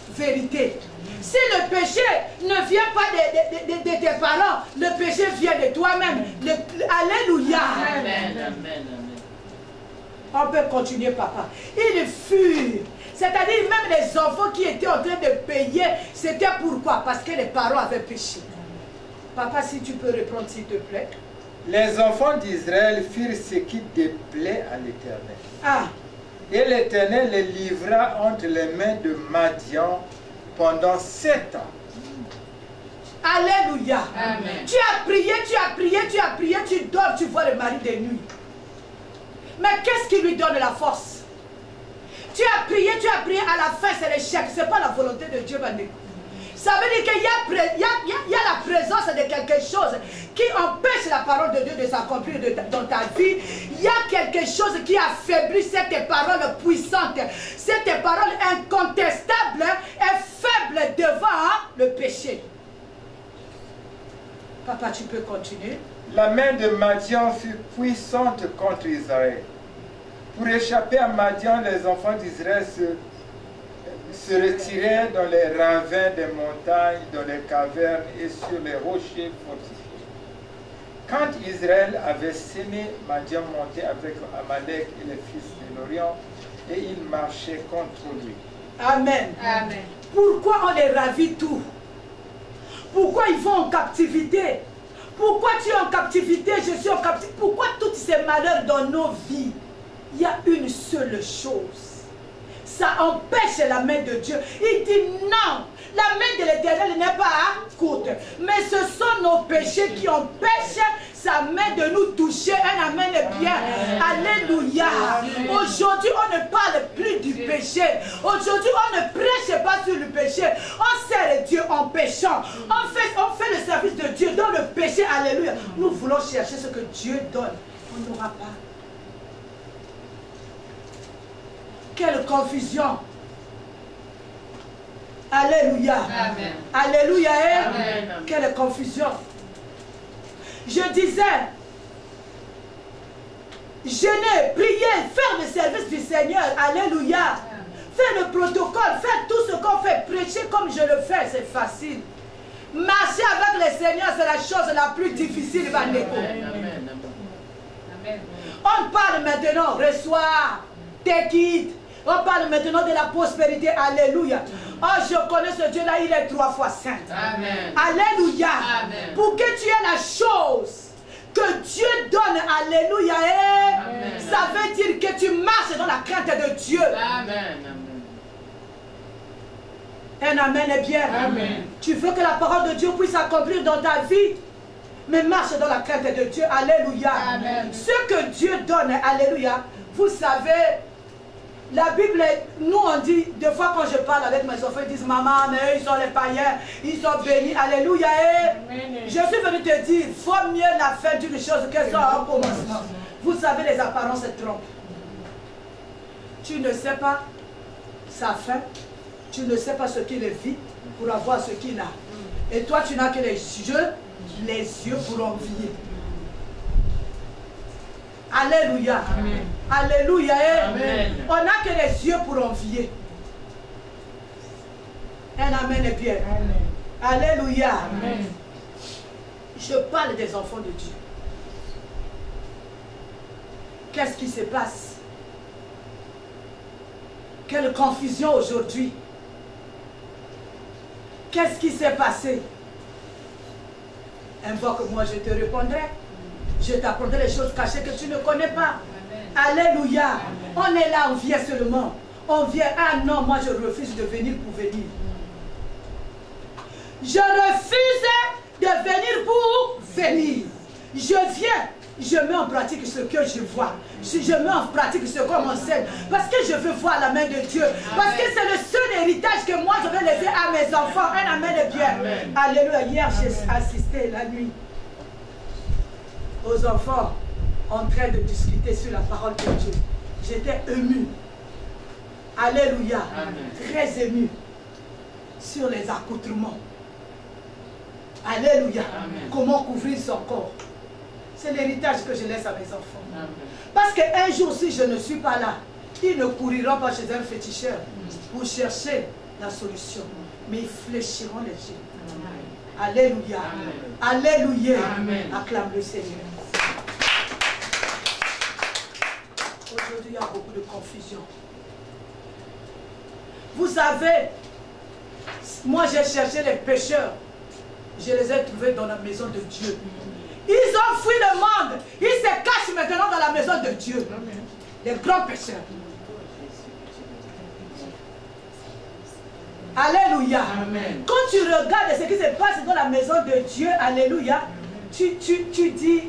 vérités. Si le péché ne vient pas de tes parents, le péché vient de toi-même. Alléluia. Amen. Amen. On peut continuer, papa. Ils furent. C'est-à-dire même les enfants qui étaient en train de payer, c'était pourquoi? Parce que les parents avaient péché. Papa, si tu peux reprendre, s'il te plaît. Les enfants d'Israël firent ce qui déplaît à l'Éternel. Ah. Et l'Éternel les livra entre les mains de Madian pendant 7 ans. Alléluia. Amen. Tu as prié, tu as prié, tu as prié, tu dors, tu vois le mari de nuit. Mais qu'est-ce qui lui donne la force? Tu as prié, à la fin c'est l'échec. Ce n'est pas la volonté de Dieu. Ça veut dire qu'il y a la présence de quelque chose qui empêche la parole de Dieu de s'accomplir dans ta vie. Il y a quelque chose qui affaiblit cette parole puissante. Cette parole incontestable est faible devant le péché. Papa, tu peux continuer. La main de Madian fut puissante contre Israël. Pour échapper à Madian, les enfants d'Israël se retiraient dans les ravins des montagnes, dans les cavernes et sur les rochers fortifiés. Quand Israël avait sémé, Madian montait avec Amalek et les fils de l'Orient et il marchait contre lui. Amen. Amen. Pourquoi on les ravit tout? Pourquoi ils vont en captivité? Pourquoi tu es en captivité? Je suis en captivité. Pourquoi tous ces malheurs dans nos vies? Il y a une seule chose. Ça empêche la main de Dieu. Il dit non. La main de l'Éternel n'est pas courte. Mais ce sont nos péchés qui empêchent sa main de nous toucher. Un amen est bien. Alléluia. Aujourd'hui, on ne parle plus du péché. Aujourd'hui, on ne prêche pas sur le péché. On sert Dieu en péchant. On fait le service de Dieu dans le péché. Alléluia. Nous voulons chercher ce que Dieu donne. On n'aura pas. Quelle confusion. Alléluia. Amen. Alléluia. Amen. Quelle confusion. Je disais, jeûner, prier, faire le service du Seigneur. Alléluia. Amen. Faire le protocole, faire tout ce qu'on fait, prêcher comme je le fais, c'est facile. Marcher avec le Seigneur, c'est la chose la plus difficile. Amen. Amen. Amen. On parle maintenant, reçois, take it. On parle maintenant de la prospérité. Alléluia. Oh, je connais ce Dieu-là, il est 3 fois saint. Amen. Alléluia. Amen. Pour que tu aies la chose que Dieu donne, alléluia, ça veut dire que tu marches dans la crainte de Dieu. Amen. Un amen est bien. Amen. Tu veux que la parole de Dieu puisse s'accomplir dans ta vie, mais marche dans la crainte de Dieu. Alléluia. Amen. Ce que Dieu donne, alléluia, vous savez, la Bible, nous on dit, des fois quand je parle avec mes enfants, ils disent, maman, mais eux, ils sont les païens, ils sont bénis, alléluia. Je suis venu te dire, il faut mieux la fin d'une chose que ça au commencement. Vous savez, les apparences se trompent. Tu ne sais pas sa fin, tu ne sais pas ce qu'il vit pour avoir ce qu'il a. Et toi, tu n'as que les yeux pour envier. Alléluia. Amen. Alléluia. Amen. On n'a que les yeux pour envier. Un amen est bien. Amen. Alléluia. Amen. Je parle des enfants de Dieu. Qu'est-ce qui se passe? Quelle confusion aujourd'hui. Qu'est-ce qui s'est passé? Invoque-moi, je te répondrai. Je t'apprendrai les choses cachées que tu ne connais pas. Amen. Alléluia. Amen. On est là, on vient seulement. On vient. Ah non, moi je refuse de venir pour venir. Je refuse de venir pour venir. Je viens. Je mets en pratique ce que je vois. Je mets en pratique ce qu'on m'enseigne. Parce que je veux voir la main de Dieu. Amen. Parce que c'est le seul héritage que moi je vais laisser à mes enfants. Un amen est bien. Amen. Alléluia. Hier j'ai assisté la nuit aux enfants en train de discuter sur la parole de Dieu. j'étais ému. Alléluia. Amen. Très ému sur les accoutrements. Alléluia. Amen. Comment couvrir son corps. C'est l'héritage que je laisse à mes enfants. Amen. Parce qu'un jour, si je ne suis pas là, ils ne couriront pas chez un féticheur pour chercher la solution. Mais ils fléchiront les yeux. Alléluia. Amen. Alléluia. Amen. Acclame le Seigneur. Aujourd'hui, il y a beaucoup de confusion. Vous savez, moi j'ai cherché les pécheurs. Je les ai trouvés dans la maison de Dieu. Ils ont fui le monde. Ils se cachent maintenant dans la maison de Dieu. Les grands pécheurs. Alléluia. Amen. Quand tu regardes ce qui se passe dans la maison de Dieu, alléluia, tu dis,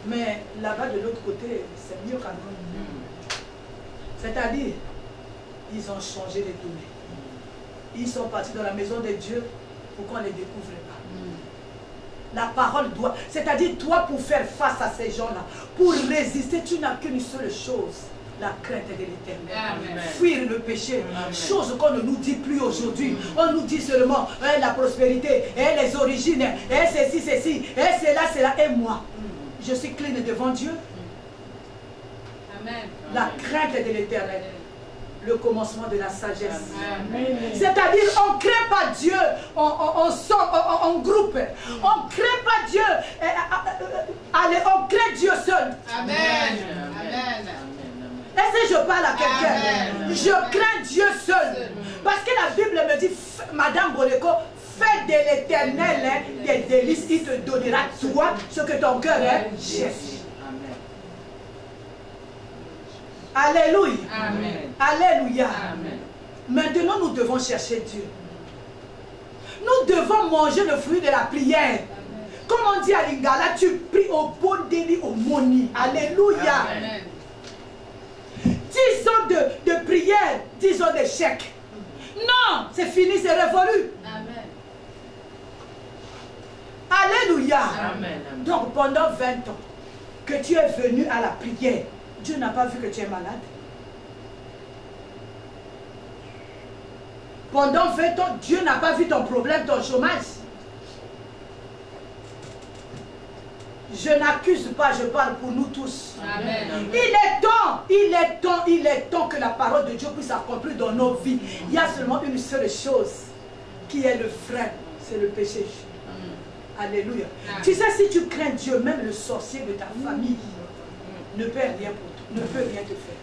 mais là-bas de l'autre côté, c'est mieux qu'à nous. C'est-à-dire, ils ont changé les données. Ils sont partis dans la maison de Dieu pour qu'on ne les découvre pas. La parole doit, c'est-à-dire toi pour faire face à ces gens-là, pour résister, tu n'as qu'une seule chose. La crainte de l'Éternel. Fuir le péché. Amen. Chose qu'on ne nous dit plus aujourd'hui. On nous dit seulement la prospérité, les origines, ceci, cela, et moi. Je suis clean devant Dieu. Amen. La crainte de l'Éternel. Le commencement de la sagesse. Amen. C'est-à-dire, on ne crée pas Dieu en groupe. On ne crée pas Dieu. On crée Dieu seul. Amen. Amen. Est-ce que je parle à quelqu'un? Amen. Je crains Dieu seul. Parce que la Bible me dit, Madame Boleko, fais de l'Éternel des délices, il te donnera toi ce que ton cœur cherche. Alléluia. Amen. Alléluia. Amen. Maintenant, nous devons chercher Dieu. Nous devons manger le fruit de la prière. Comme on dit à Lingala, tu pries au bon délit, au moni. Alléluia. Amen. 10 ans de prière, 10 ans d'échec. Non, c'est fini, c'est révolu. Amen. Alléluia. Amen. Donc pendant 20 ans que tu es venu à la prière, Dieu n'a pas vu que tu es malade. Pendant 20 ans, Dieu n'a pas vu ton problème, ton chômage. Je n'accuse pas, je parle pour nous tous. Amen. Il est temps que la parole de Dieu puisse s'accomplir dans nos vies. Il y a seulement une seule chose qui est le frein, c'est le péché. Alléluia. Amen. Tu sais, si tu crains Dieu, même le sorcier de ta famille ne peut rien pour toi, ne peut rien te faire.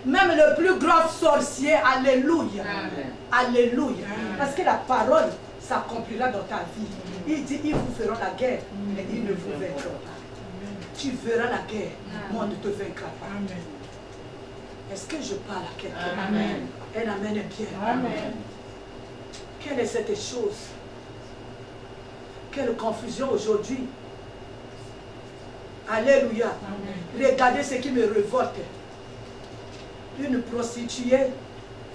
Même le plus grand sorcier, alléluia. Amen. Alléluia. Amen. Parce que la parole s'accomplira dans ta vie. Il dit, ils vous feront la guerre, mais ils ne vous vaincront pas. Tu verras la guerre, moi on ne te vaincra pas. Est-ce que je parle à quelqu'un? Amen. Un amen est bien. Amen. Quelle est cette chose? Quelle confusion aujourd'hui. Alléluia. Regardez ce qui me révolte. Une prostituée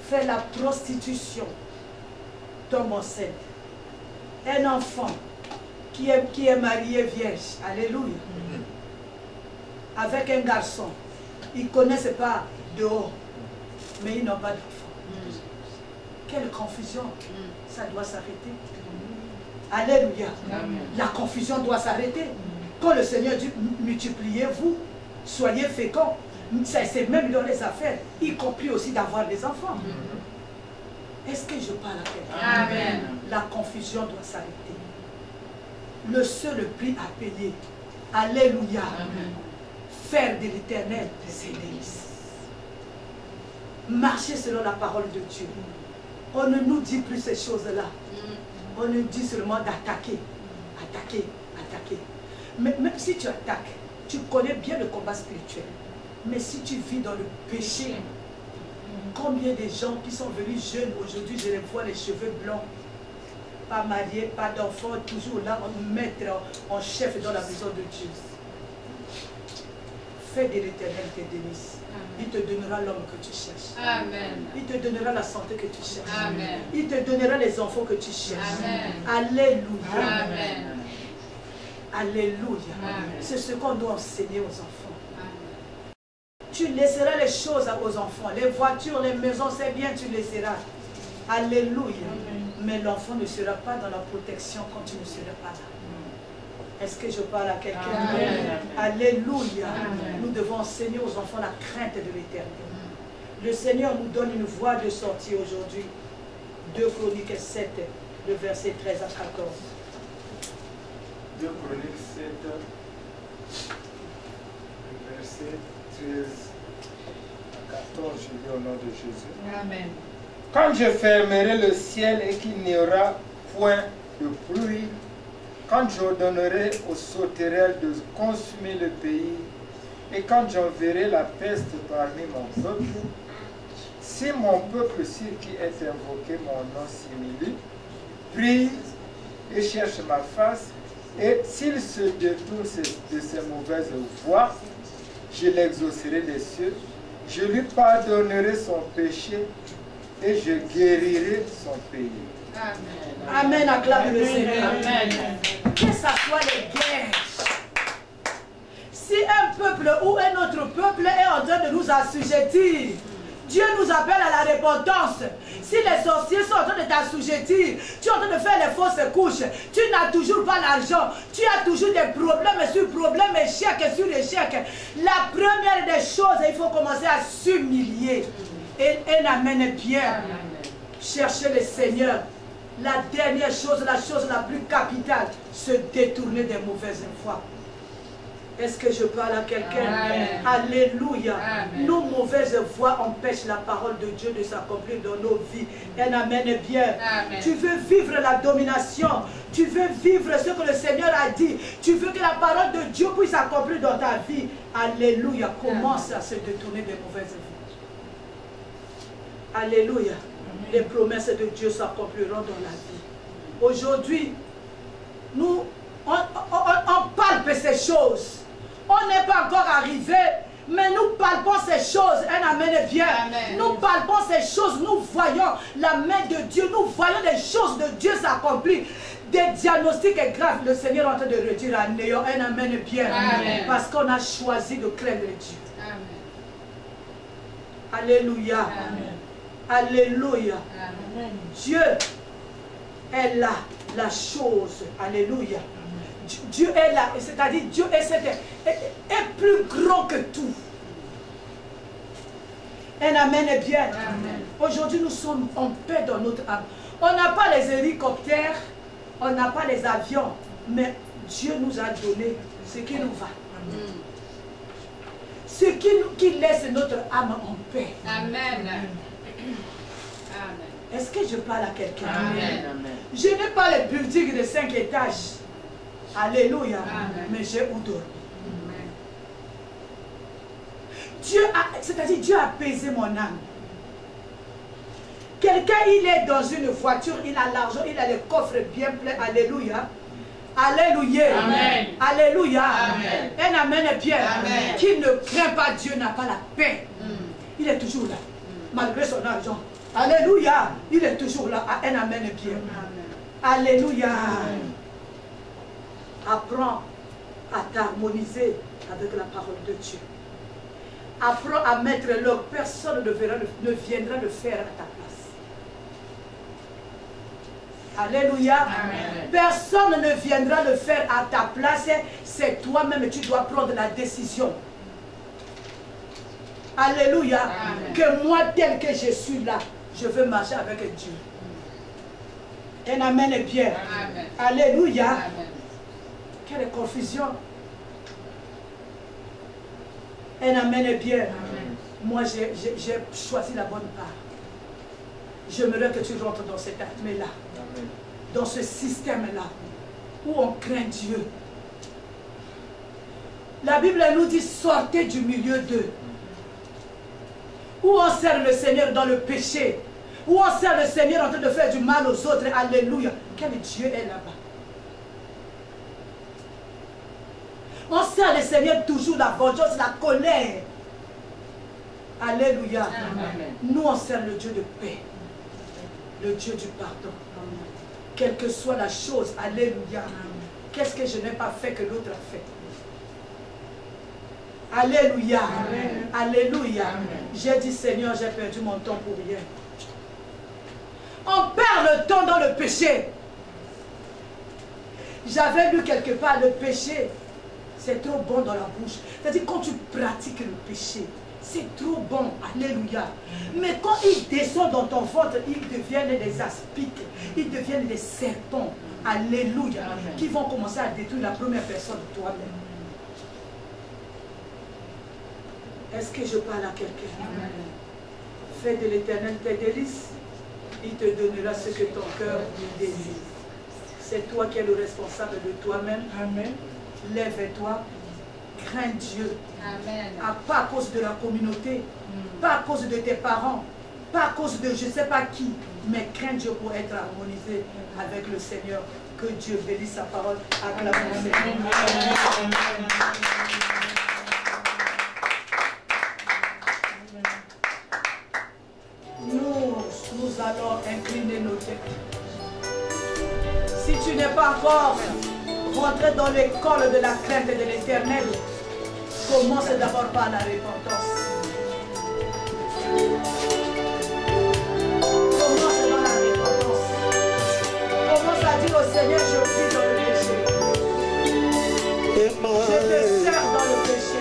fait la prostitution, tombe enceinte. Un enfant qui est marié vierge, alléluia, avec un garçon, ils ne connaissent pas dehors, mais ils n'ont pas d'enfant. Quelle confusion, ça doit s'arrêter. Alléluia. Amen. La confusion doit s'arrêter. Quand le Seigneur dit multipliez-vous, soyez féconds, c'est même dans les affaires, y compris aussi d'avoir des enfants. Est-ce que je parle à quelqu'un? Amen. La confusion doit s'arrêter. Le seul prix à payer, alléluia, Amen. faire de l'Éternel ses délices. Marcher selon la parole de Dieu. On ne nous dit plus ces choses-là. On nous dit seulement d'attaquer, attaquer, attaquer. Mais même si tu attaques, tu connais bien le combat spirituel. Mais si tu vis dans le péché, combien de gens qui sont venus jeunes aujourd'hui, je les vois les cheveux blancs, pas mariés, pas d'enfants, toujours là, maître en chef dans la maison de Dieu. Fais de l'Éternel tes délices. Il te donnera l'homme que tu cherches. Amen. Il te donnera la santé que tu cherches. Amen. Il te donnera les enfants que tu cherches. Amen. Alléluia. Amen. Alléluia. Amen. C'est ce qu'on doit enseigner aux enfants. Amen. tu laisseras les choses aux enfants. Les voitures, les maisons, c'est bien, tu laisseras. Alléluia. Mais l'enfant ne sera pas dans la protection quand tu ne seras pas là. Est-ce que je parle à quelqu'un? Alléluia. Nous devons enseigner aux enfants la crainte de l'Éternel. Le Seigneur nous donne une voie de sortie aujourd'hui. 2 Chroniques 7, le verset 13 à 14. 2 Chroniques 7, le verset 13 à 14, je lis au nom de Jésus. Amen. Quand je fermerai le ciel et qu'il n'y aura point de pluie, quand j'ordonnerai aux sauterelles de consumer le pays, et quand j'enverrai la peste parmi mon peuple, si mon peuple sur qui est invoqué mon nom s'humilie, prie et cherche ma face, et s'il se détourne de ses mauvaises voies, je l'exaucerai des cieux, je lui pardonnerai son péché et je guérirai son pays. Amen. Amen, acclame le Seigneur. Amen. Que ça soit les guerres. Si un peuple ou un autre peuple est en train de nous assujettir, Dieu nous appelle à la repentance. Si les sorciers sont en train de t'assujettir, tu es en train de faire les fausses couches, tu n'as toujours pas l'argent, tu as toujours des problèmes sur problèmes, échecs sur échecs. La première des choses, il faut commencer à s'humilier. Et amène bien. Chercher le Seigneur. La dernière chose, la chose la plus capitale, se détourner des mauvaises voies. Est-ce que je parle à quelqu'un? Alléluia. Amen. Nos mauvaises voies empêchent la parole de Dieu de s'accomplir dans nos vies. Elle amène bien. Amen. Tu veux vivre la domination. Tu veux vivre ce que le Seigneur a dit. Tu veux que la parole de Dieu puisse s'accomplir dans ta vie. Alléluia. Commence à se détourner des mauvaises voies. Alléluia. Les promesses de Dieu s'accompliront dans la vie. Aujourd'hui, nous, on palpe ces choses. On n'est pas encore arrivé, mais nous palpons ces choses. Amen bien. Amen. Nous palpons ces choses. Nous voyons la main de Dieu. Nous voyons les choses de Dieu s'accomplir. Des diagnostics graves, le Seigneur est en train de réduire à néant. Amen bien. Amen. Parce qu'on a choisi de craindre Dieu. Amen. Alléluia. Amen. Alléluia. Amen. Dieu est là, la chose. Alléluia. Dieu est là, c'est-à-dire Dieu est plus grand que tout. Amen bien. Amen. Aujourd'hui, nous sommes en paix dans notre âme. On n'a pas les hélicoptères, on n'a pas les avions, mais Dieu nous a donné ce qui nous va. Ce qui laisse notre âme en paix. Amen. Amen. Est-ce que je parle à quelqu'un? Amen. Je n'ai pas les buildings de 5 étages. Alléluia. Amen. Mais j'ai où dormir. C'est-à-dire Dieu a apaisé mon âme. Quelqu'un, il est dans une voiture, il a l'argent, il a le coffre bien plein. Alléluia. Alléluia. Amen. Alléluia. Amen. Un amen bien. Amen. Qui ne craint pas Dieu n'a pas la paix. Il est toujours là. Malgré son argent. Alléluia. Il est toujours là. Un amen bien. Alléluia. Apprends à t'harmoniser avec la parole de Dieu. Apprends à mettre l'ordre. Personne ne viendra le faire à ta place. Alléluia. Amen. Personne ne viendra le faire à ta place. C'est toi-même, tu dois prendre la décision. Alléluia. Amen. Que moi, tel que je suis là, je veux marcher avec Dieu. Un amen est bien. Amen. Alléluia. Amen. Quelle confusion. Un amen est bien. Amen. Moi, j'ai choisi la bonne part. J'aimerais que tu rentres dans cet atme-là, dans ce système-là, où on craint Dieu. La Bible nous dit, sortez du milieu d'eux. Où on sert le Seigneur dans le péché, où on sert le Seigneur en train de faire du mal aux autres. Alléluia. Quel Dieu est là-bas? On sert le Seigneur toujours la vengeance, la colère. Alléluia. Amen. Nous, on sert le Dieu de paix, le Dieu du pardon. Quelle que soit la chose, alléluia. Qu'est-ce que je n'ai pas fait que l'autre a fait? Alléluia. Alléluia. J'ai dit, Seigneur, j'ai perdu mon temps pour rien. On perd le temps dans le péché. J'avais lu quelque part, le péché, c'est trop bon dans la bouche. C'est-à-dire, quand tu pratiques le péché, c'est trop bon. Alléluia. Mais quand il descend dans ton ventre, ils deviennent des aspics. Ils deviennent des serpents. Alléluia. Qui vont commencer à détruire la première personne de toi-même. Est-ce que je parle à quelqu'un? Fais de l'Éternel tes délices. Il te donnera ce que ton cœur désire. C'est toi qui es le responsable de toi-même. Amen. Lève-toi. Crains Dieu. Amen. Pas à cause de la communauté, pas à cause de tes parents, pas à cause de je ne sais pas qui, mais crains Dieu pour être harmonisé avec le Seigneur. Que Dieu bénisse sa parole. Acclamons le Seigneur. Nous allons incliner nos têtes. Si tu n'es pas encore rentré dans l'école de la crainte de l'Éternel, commence d'abord par la repentance. Commence dans la repentance. Commence à dire au Seigneur, je vis dans le péché. Je te sers dans le péché.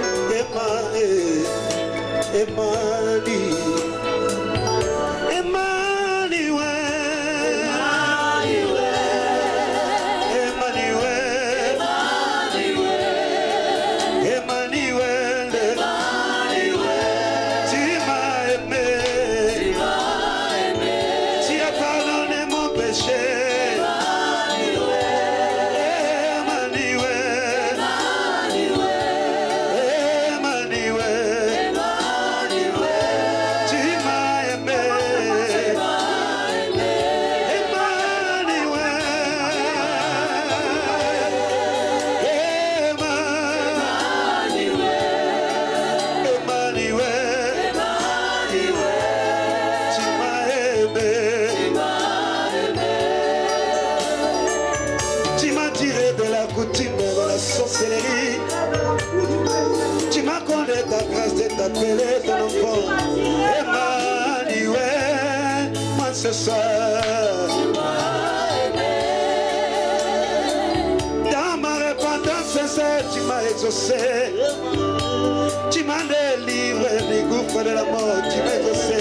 Tu m'as accordé ta grâce de t'appeler ton enfant. Emmanuel, moi ce soir. Dans ma repentance, tu m'as exaucé. Tu m'as délivré du gouffre de la mort, tu m'as exaucé.